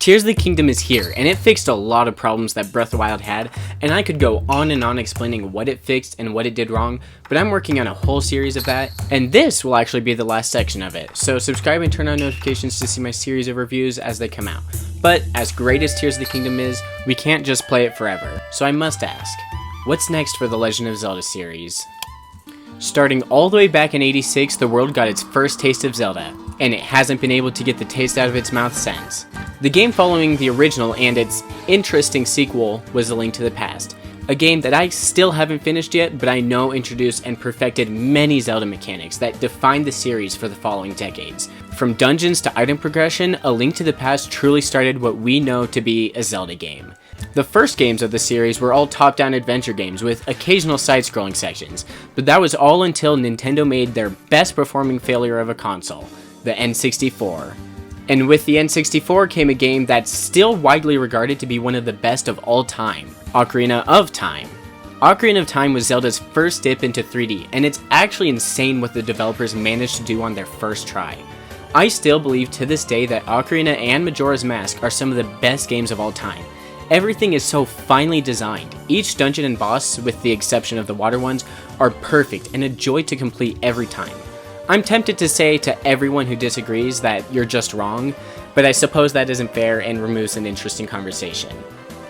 Tears of the Kingdom is here, and it fixed a lot of problems that Breath of the Wild had, and I could go on and on explaining what it fixed and what it did wrong, but I'm working on a whole series of that, and this will actually be the last section of it, so subscribe and turn on notifications to see my series of reviews as they come out. But as great as Tears of the Kingdom is, we can't just play it forever, so I must ask, what's next for the Legend of Zelda series? Starting all the way back in '86, the world got its first taste of Zelda, and it hasn't been able to get the taste out of its mouth since. The game following the original and its interesting sequel was A Link to the Past, a game that I still haven't finished yet, but I know introduced and perfected many Zelda mechanics that defined the series for the following decades. From dungeons to item progression, A Link to the Past truly started what we know to be a Zelda game. The first games of the series were all top-down adventure games with occasional side-scrolling sections, but that was all until Nintendo made their best-performing failure of a console, the N64. And with the N64 came a game that's still widely regarded to be one of the best of all time, Ocarina of Time. Ocarina of Time was Zelda's first dip into 3D, and it's actually insane what the developers managed to do on their first try. I still believe to this day that Ocarina and Majora's Mask are some of the best games of all time. Everything is so finely designed. Each dungeon and boss, with the exception of the water ones, are perfect and a joy to complete every time. I'm tempted to say to everyone who disagrees that you're just wrong, but I suppose that isn't fair and removes an interesting conversation.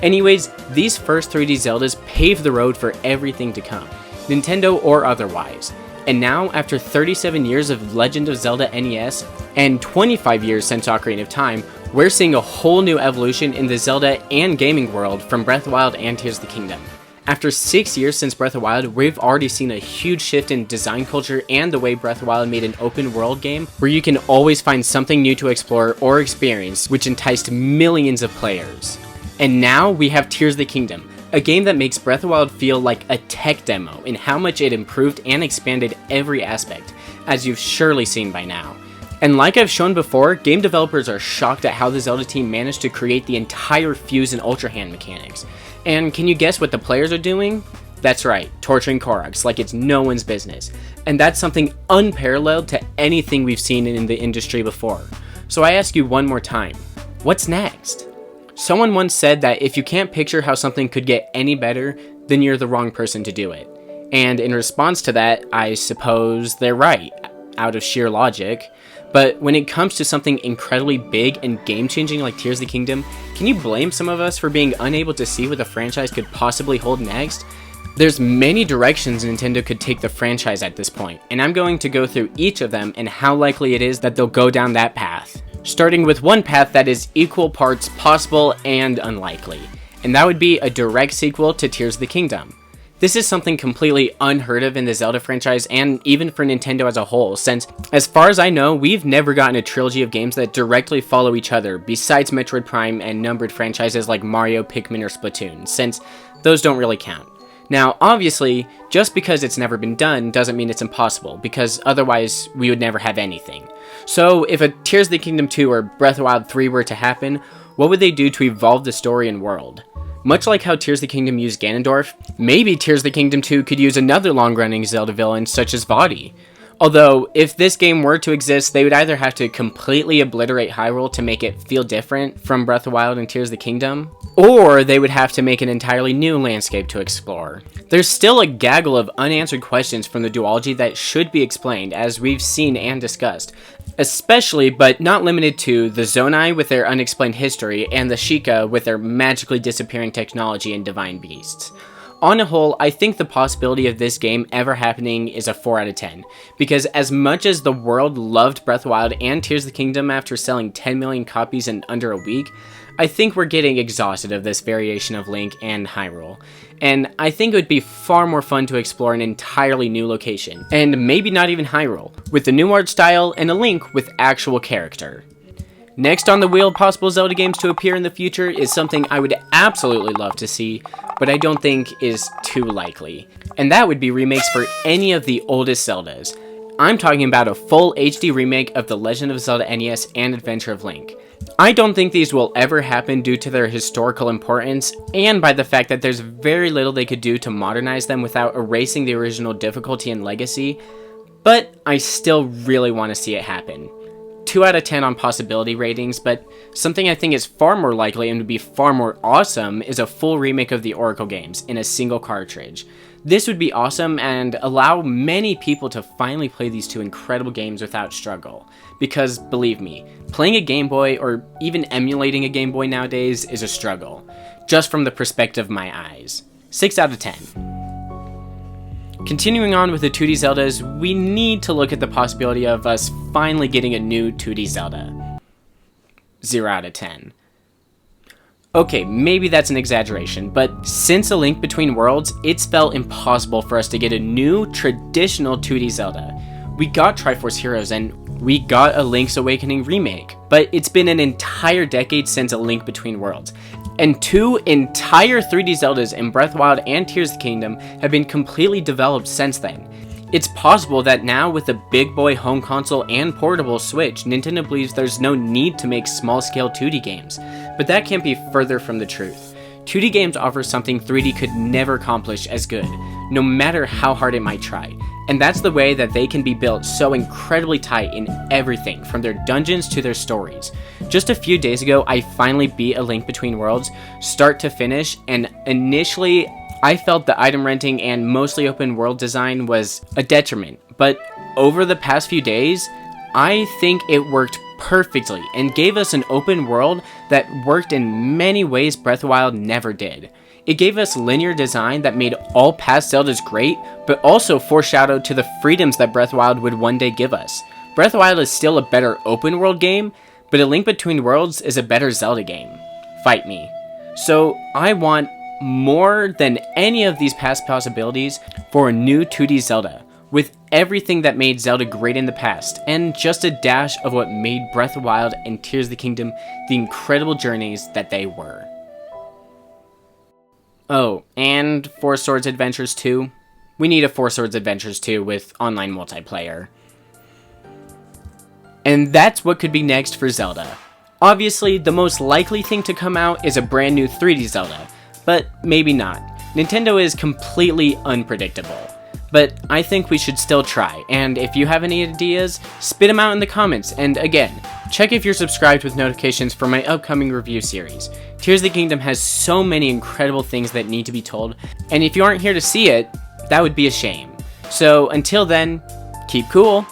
Anyways, these first 3D Zeldas paved the road for everything to come, Nintendo or otherwise. And now, after 37 years of Legend of Zelda NES, and 25 years since Ocarina of Time, we're seeing a whole new evolution in the Zelda and gaming world from Breath of the Wild and Tears of the Kingdom. After 6 years since Breath of the Wild, we've already seen a huge shift in design culture and the way Breath of the Wild made an open world game where you can always find something new to explore or experience, which enticed millions of players. And now we have Tears of the Kingdom, a game that makes Breath of the Wild feel like a tech demo in how much it improved and expanded every aspect, as you've surely seen by now. And like I've shown before, game developers are shocked at how the Zelda team managed to create the entire Fuse and Ultra Hand mechanics. And can you guess what the players are doing? That's right, torturing Koroks like it's no one's business. And that's something unparalleled to anything we've seen in the industry before. So I ask you one more time, what's next? Someone once said that if you can't picture how something could get any better, then you're the wrong person to do it. And in response to that, I suppose they're right, out of sheer logic. But when it comes to something incredibly big and game-changing like Tears of the Kingdom, can you blame some of us for being unable to see what the franchise could possibly hold next? There's many directions Nintendo could take the franchise at this point, and I'm going to go through each of them and how likely it is that they'll go down that path. Starting with one path that is equal parts possible and unlikely, and that would be a direct sequel to Tears of the Kingdom. This is something completely unheard of in the Zelda franchise and even for Nintendo as a whole, since, as far as I know, we've never gotten a trilogy of games that directly follow each other besides Metroid Prime and numbered franchises like Mario, Pikmin, or Splatoon, since those don't really count. Now, obviously, just because it's never been done doesn't mean it's impossible, because otherwise we would never have anything. So, if a Tears of the Kingdom 2 or Breath of the Wild 3 were to happen, what would they do to evolve the story and world? Much like how Tears of the Kingdom used Ganondorf, maybe Tears of the Kingdom 2 could use another long-running Zelda villain such as Vaati. Although, if this game were to exist, they would either have to completely obliterate Hyrule to make it feel different from Breath of the Wild and Tears of the Kingdom, or they would have to make an entirely new landscape to explore. There's still a gaggle of unanswered questions from the duology that should be explained, as we've seen and discussed, especially, but not limited to, the Zonai with their unexplained history, and the Sheikah with their magically disappearing technology and divine beasts. On a whole, I think the possibility of this game ever happening is a 4 out of 10, because as much as the world loved Breath of the Wild and Tears of the Kingdom after selling 10 million copies in under a week, I think we're getting exhausted of this variation of Link and Hyrule, and I think it would be far more fun to explore an entirely new location, and maybe not even Hyrule, with the new art style and a Link with actual character. Next on the wheel of possible Zelda games to appear in the future is something I would absolutely love to see, but I don't think is too likely, and that would be remakes for any of the oldest Zeldas. I'm talking about a full HD remake of The Legend of Zelda NES and Adventure of Link. I don't think these will ever happen due to their historical importance, and by the fact that there's very little they could do to modernize them without erasing the original difficulty and legacy, but I still really want to see it happen. 2 out of 10 on possibility ratings, but something I think is far more likely and would be far more awesome is a full remake of the Oracle games in a single cartridge. This would be awesome and allow many people to finally play these 2 incredible games without struggle. Because believe me, playing a Game Boy or even emulating a Game Boy nowadays is a struggle, just from the perspective of my eyes. 6 out of 10. Continuing on with the 2D Zeldas, we need to look at the possibility of us finally getting a new 2D Zelda. 0 out of 10. Okay, maybe that's an exaggeration, but since A Link Between Worlds, it's felt impossible for us to get a new, traditional 2D Zelda. We got Triforce Heroes and we got a Link's Awakening remake, but it's been an entire decade since A Link Between Worlds, and 2 entire 3D Zeldas in Breath of the Wild and Tears of the Kingdom have been completely developed since then. It's possible that now with a big boy home console and portable Switch, Nintendo believes there's no need to make small-scale 2D games, but that can't be further from the truth. 2D games offer something 3D could never accomplish as good, no matter how hard it might try, and that's the way that they can be built so incredibly tight in everything, from their dungeons to their stories. Just a few days ago, I finally beat A Link Between Worlds, start to finish, and initially, I felt the item renting and mostly open world design was a detriment, but over the past few days, I think it worked perfectly and gave us an open world that worked in many ways Breath of the Wild never did. It gave us linear design that made all past Zeldas great, but also foreshadowed to the freedoms that Breath of the Wild would one day give us. Breath of the Wild is still a better open world game, but A Link Between Worlds is a better Zelda game. Fight me. So I want more than any of these past possibilities for a new 2D Zelda, with everything that made Zelda great in the past, and just a dash of what made Breath of the Wild and Tears of the Kingdom the incredible journeys that they were. Oh, and Four Swords Adventures 2? We need a Four Swords Adventures 2 with online multiplayer. And that's what could be next for Zelda. Obviously, the most likely thing to come out is a brand new 3D Zelda, but maybe not. Nintendo is completely unpredictable. But I think we should still try, and if you have any ideas, spit them out in the comments, and again, check if you're subscribed with notifications for my upcoming review series. Tears of the Kingdom has so many incredible things that need to be told, and if you aren't here to see it, that would be a shame. So until then, keep cool.